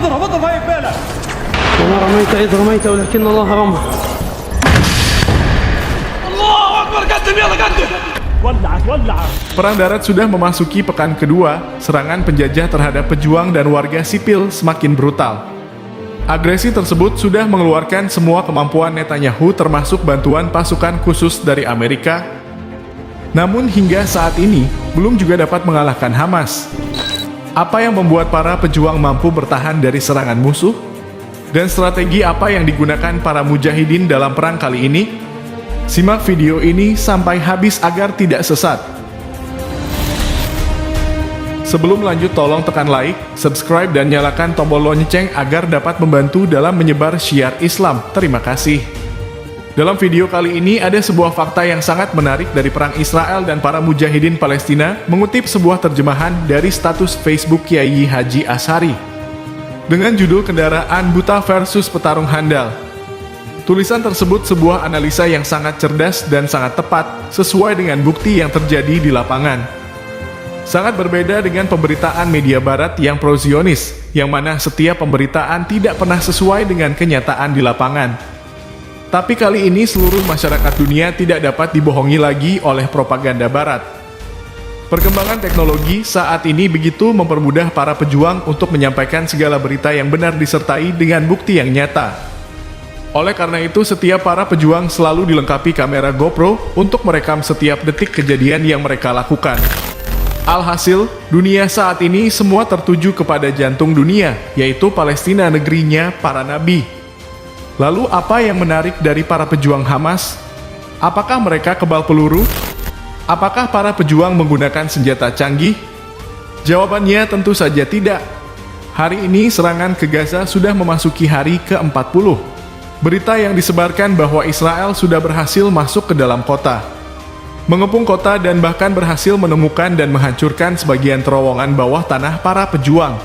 اضرب اضرب هاي بالك. وما رميت إذ رميت ولكن الله رمى. الله اكبر قدم يلا قدم. ولعت ولعت. Perang darat sudah memasuki pekan kedua, serangan penjajah terhadap pejuang dan warga sipil semakin brutal. Agresi tersebut sudah mengeluarkan semua kemampuan Netanyahu termasuk bantuan pasukan khusus dari Amerika. Namun hingga saat ini, belum juga dapat mengalahkan Hamas. Apa yang membuat para pejuang mampu bertahan dari serangan musuh? Dan strategi apa yang digunakan para mujahidin dalam perang kali ini? Simak video ini sampai habis agar tidak sesat. Sebelum lanjut tolong tekan like, subscribe dan nyalakan tombol lonceng agar dapat membantu dalam menyebar syiar Islam. Terima kasih. Dalam video kali ini ada sebuah fakta yang sangat menarik dari perang Israel dan para mujahidin Palestina, mengutip sebuah terjemahan dari status Facebook Kiai Haji Ashari dengan judul Kendaraan Buta versus Petarung Handal. Tulisan tersebut sebuah analisa yang sangat cerdas dan sangat tepat, sesuai dengan bukti yang terjadi di lapangan. Sangat berbeda dengan pemberitaan media barat yang pro-Zionis, yang mana setiap pemberitaan tidak pernah sesuai dengan kenyataan di lapangan. Tapi kali ini seluruh masyarakat dunia tidak dapat dibohongi lagi oleh propaganda barat. Perkembangan teknologi saat ini begitu mempermudah para pejuang untuk menyampaikan segala berita yang benar disertai dengan bukti yang nyata. Oleh karena itu, setiap para pejuang selalu dilengkapi kamera GoPro untuk merekam setiap detik kejadian yang mereka lakukan. Alhasil, dunia saat ini semua tertuju kepada jantung dunia, yaitu Palestina, negerinya para nabi. Lalu apa yang menarik dari para pejuang Hamas? Apakah mereka kebal peluru? Apakah para pejuang menggunakan senjata canggih? Jawabannya tentu saja tidak. Hari ini serangan ke Gaza sudah memasuki hari ke-40. Berita yang disebarkan bahwa Israel sudah berhasil masuk ke dalam kota, mengepung kota dan bahkan berhasil menemukan dan menghancurkan sebagian terowongan bawah tanah para pejuang.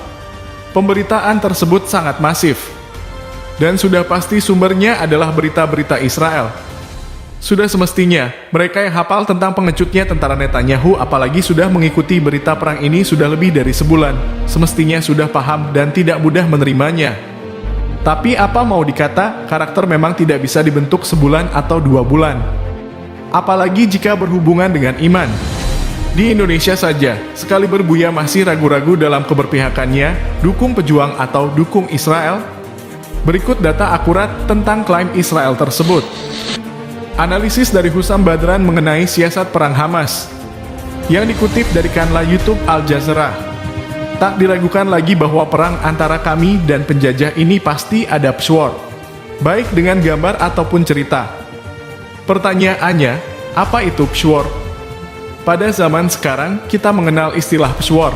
Pemberitaan tersebut sangat masif, dan sudah pasti sumbernya adalah berita-berita Israel. Sudah semestinya, mereka yang hafal tentang pengecutnya tentara Netanyahu apalagi sudah mengikuti berita perang ini sudah lebih dari sebulan, semestinya sudah paham dan tidak mudah menerimanya. Tapi apa mau dikata, karakter memang tidak bisa dibentuk sebulan atau 2 bulan. Apalagi jika berhubungan dengan iman. Di Indonesia saja, sekali Buya masih ragu-ragu dalam keberpihakannya, dukung pejuang atau dukung Israel. Berikut data akurat tentang klaim Israel tersebut. Analisis dari Husam Badran mengenai siasat perang Hamas, yang dikutip dari kanal YouTube Al Jazeera. Tak diragukan lagi bahwa perang antara kami dan penjajah ini pasti ada peshawar, baik dengan gambar ataupun cerita. Pertanyaannya, apa itu peshawar? Pada zaman sekarang, kita mengenal istilah peshawar.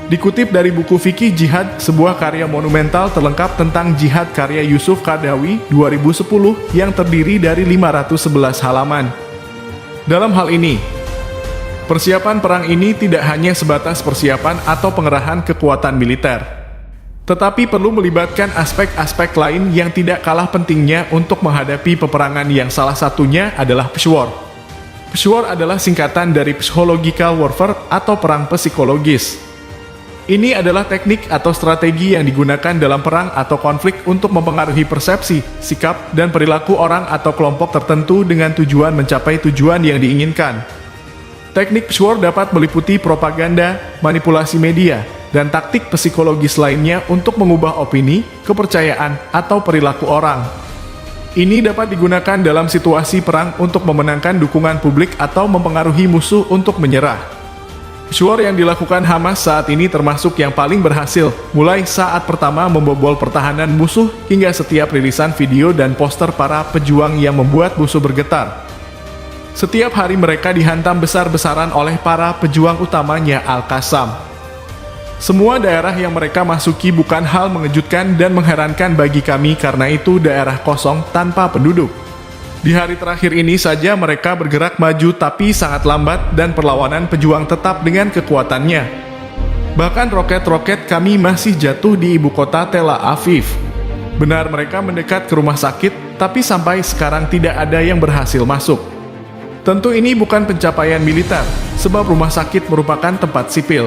Dikutip dari buku Fikih Jihad, sebuah karya monumental terlengkap tentang jihad karya Yusuf Qaradawi 2010 yang terdiri dari 511 halaman. Dalam hal ini, persiapan perang ini tidak hanya sebatas persiapan atau pengerahan kekuatan militer, tetapi perlu melibatkan aspek-aspek lain yang tidak kalah pentingnya untuk menghadapi peperangan yang salah satunya adalah peshawar. Peshawar adalah singkatan dari psychological warfare atau perang psikologis. Ini adalah teknik atau strategi yang digunakan dalam perang atau konflik untuk mempengaruhi persepsi, sikap, dan perilaku orang atau kelompok tertentu dengan tujuan mencapai tujuan yang diinginkan. Teknik peshawar dapat meliputi propaganda, manipulasi media, dan taktik psikologis lainnya untuk mengubah opini, kepercayaan, atau perilaku orang. Ini dapat digunakan dalam situasi perang untuk memenangkan dukungan publik atau mempengaruhi musuh untuk menyerah. Peshawar yang dilakukan Hamas saat ini termasuk yang paling berhasil, mulai saat pertama membobol pertahanan musuh hingga setiap rilisan video dan poster para pejuang yang membuat musuh bergetar. Setiap hari mereka dihantam besar-besaran oleh para pejuang utamanya Al-Qassam. Semua daerah yang mereka masuki bukan hal mengejutkan dan mengherankan bagi kami karena itu daerah kosong tanpa penduduk. Di hari terakhir ini saja mereka bergerak maju tapi sangat lambat dan perlawanan pejuang tetap dengan kekuatannya. Bahkan roket-roket kami masih jatuh di ibu kota Tel Aviv. Benar mereka mendekat ke rumah sakit, tapi sampai sekarang tidak ada yang berhasil masuk. Tentu ini bukan pencapaian militer, sebab rumah sakit merupakan tempat sipil.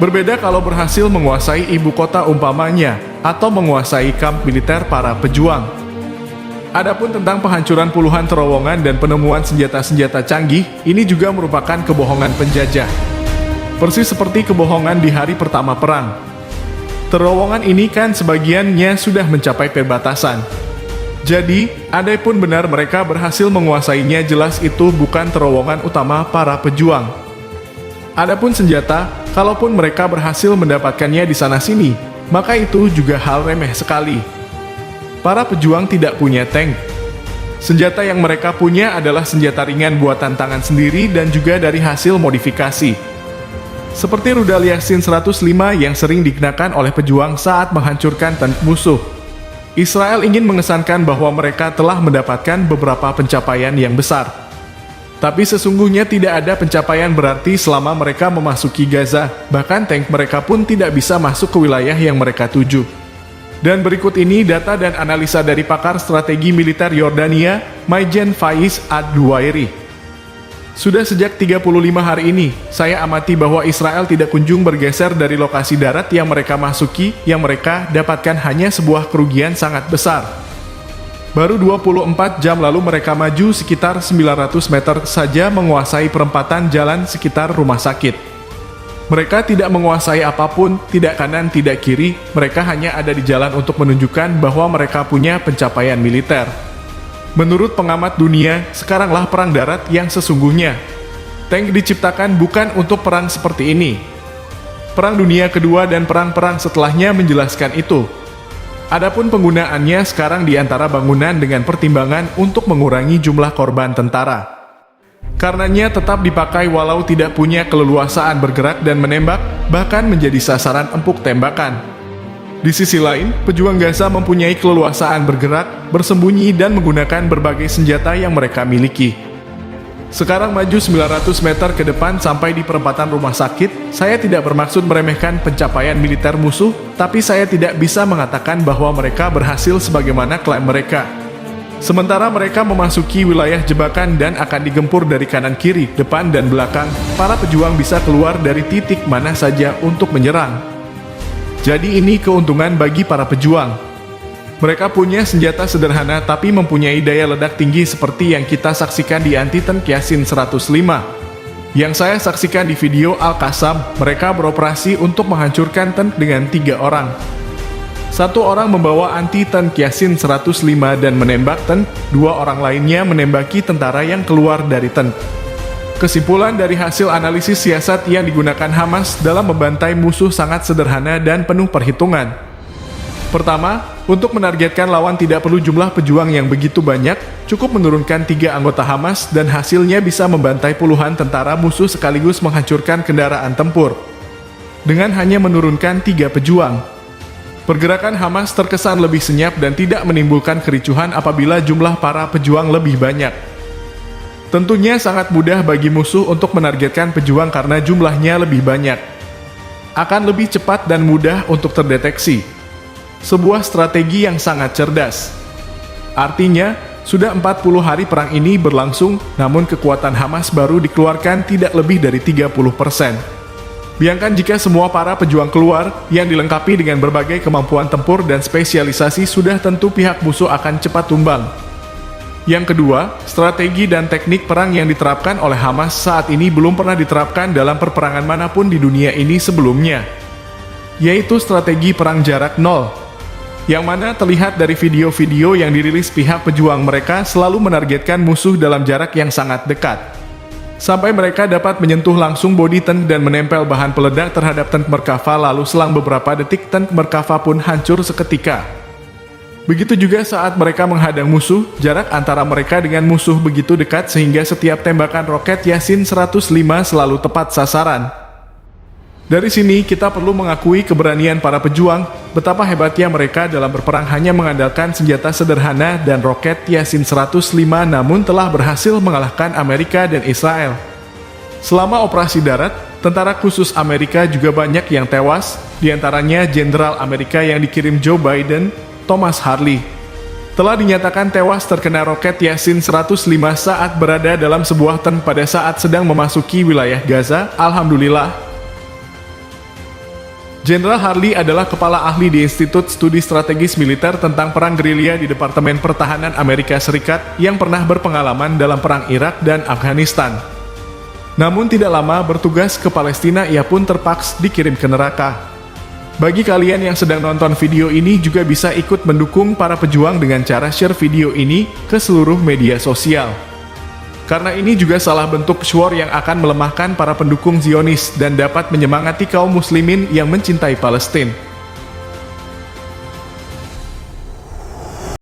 Berbeda kalau berhasil menguasai ibu kota umpamanya, atau menguasai kamp militer para pejuang. Adapun tentang penghancuran puluhan terowongan dan penemuan senjata-senjata canggih, ini juga merupakan kebohongan penjajah. Persis seperti kebohongan di hari pertama perang. Terowongan ini kan sebagiannya sudah mencapai perbatasan. Jadi, andai pun benar mereka berhasil menguasainya, jelas itu bukan terowongan utama para pejuang. Adapun senjata, kalaupun mereka berhasil mendapatkannya di sana-sini, maka itu juga hal remeh sekali. Para pejuang tidak punya tank. Senjata yang mereka punya adalah senjata ringan buatan tangan sendiri dan juga dari hasil modifikasi. Seperti rudal Yasin 105 yang sering digunakan oleh pejuang saat menghancurkan tank musuh. Israel ingin mengesankan bahwa mereka telah mendapatkan beberapa pencapaian yang besar. Tapi sesungguhnya tidak ada pencapaian berarti selama mereka memasuki Gaza, bahkan tank mereka pun tidak bisa masuk ke wilayah yang mereka tuju. Dan berikut ini data dan analisa dari pakar strategi militer Yordania, Maijen Faiz Ad-Duwairi. Sudah sejak 35 hari ini, saya amati bahwa Israel tidak kunjung bergeser dari lokasi darat yang mereka masuki, yang mereka dapatkan hanya sebuah kerugian sangat besar. Baru 24 jam lalu mereka maju sekitar 900 meter saja menguasai perempatan jalan sekitar rumah sakit. Mereka tidak menguasai apapun, tidak kanan, tidak kiri, mereka hanya ada di jalan untuk menunjukkan bahwa mereka punya pencapaian militer. Menurut pengamat dunia, sekaranglah perang darat yang sesungguhnya. Tank diciptakan bukan untuk perang seperti ini. Perang Dunia Kedua dan perang-perang setelahnya menjelaskan itu. Adapun penggunaannya sekarang di antara bangunan dengan pertimbangan untuk mengurangi jumlah korban tentara. Karenanya tetap dipakai walau tidak punya keleluasaan bergerak dan menembak, bahkan menjadi sasaran empuk tembakan. Di sisi lain, pejuang Gaza mempunyai keleluasaan bergerak, bersembunyi dan menggunakan berbagai senjata yang mereka miliki. Sekarang maju 900 meter ke depan sampai di perempatan rumah sakit, saya tidak bermaksud meremehkan pencapaian militer musuh, tapi saya tidak bisa mengatakan bahwa mereka berhasil sebagaimana klaim mereka. Sementara mereka memasuki wilayah jebakan dan akan digempur dari kanan kiri, depan dan belakang, para pejuang bisa keluar dari titik mana saja untuk menyerang. Jadi ini keuntungan bagi para pejuang. Mereka punya senjata sederhana tapi mempunyai daya ledak tinggi seperti yang kita saksikan di anti-tank Yasin 105. Yang saya saksikan di video Al-Qassam, mereka beroperasi untuk menghancurkan tank dengan 3 orang. Satu orang membawa anti-tank Yasin 105 dan menembak tank, 2 orang lainnya menembaki tentara yang keluar dari tank. Kesimpulan dari hasil analisis siasat yang digunakan Hamas dalam membantai musuh sangat sederhana dan penuh perhitungan. Pertama, untuk menargetkan lawan tidak perlu jumlah pejuang yang begitu banyak, cukup menurunkan 3 anggota Hamas dan hasilnya bisa membantai puluhan tentara musuh sekaligus menghancurkan kendaraan tempur. Dengan hanya menurunkan 3 pejuang. Pergerakan Hamas terkesan lebih senyap dan tidak menimbulkan kericuhan apabila jumlah para pejuang lebih banyak. Tentunya sangat mudah bagi musuh untuk menargetkan pejuang karena jumlahnya lebih banyak. Akan lebih cepat dan mudah untuk terdeteksi. Sebuah strategi yang sangat cerdas. Artinya, sudah 40 hari perang ini berlangsung, namun kekuatan Hamas baru dikeluarkan tidak lebih dari 30%. Bayangkan jika semua para pejuang keluar, yang dilengkapi dengan berbagai kemampuan tempur dan spesialisasi, sudah tentu pihak musuh akan cepat tumbang. Yang kedua, strategi dan teknik perang yang diterapkan oleh Hamas saat ini belum pernah diterapkan dalam peperangan manapun di dunia ini sebelumnya. Yaitu strategi perang jarak nol. Yang mana terlihat dari video-video yang dirilis pihak pejuang mereka selalu menargetkan musuh dalam jarak yang sangat dekat. Sampai mereka dapat menyentuh langsung bodi tank dan menempel bahan peledak terhadap tank Merkava lalu selang beberapa detik tank Merkava pun hancur seketika. Begitu juga saat mereka menghadang musuh, jarak antara mereka dengan musuh begitu dekat sehingga setiap tembakan roket Yasin 105 selalu tepat sasaran. Dari sini kita perlu mengakui keberanian para pejuang, betapa hebatnya mereka dalam berperang hanya mengandalkan senjata sederhana dan roket Yasin 105 namun telah berhasil mengalahkan Amerika dan Israel. Selama operasi darat, tentara khusus Amerika juga banyak yang tewas, diantaranya Jenderal Amerika yang dikirim Joe Biden, Thomas Harley. Telah dinyatakan tewas terkena roket Yasin 105 saat berada dalam sebuah tank pada saat sedang memasuki wilayah Gaza, alhamdulillah. Jenderal Harley adalah kepala ahli di Institut Studi Strategis Militer tentang Perang Gerilya di Departemen Pertahanan Amerika Serikat yang pernah berpengalaman dalam Perang Irak dan Afghanistan. Namun tidak lama bertugas ke Palestina, ia pun terpaksa dikirim ke neraka. Bagi kalian yang sedang nonton video ini juga bisa ikut mendukung para pejuang dengan cara share video ini ke seluruh media sosial. Karena ini juga salah bentuk syuar yang akan melemahkan para pendukung Zionis dan dapat menyemangati kaum muslimin yang mencintai Palestina.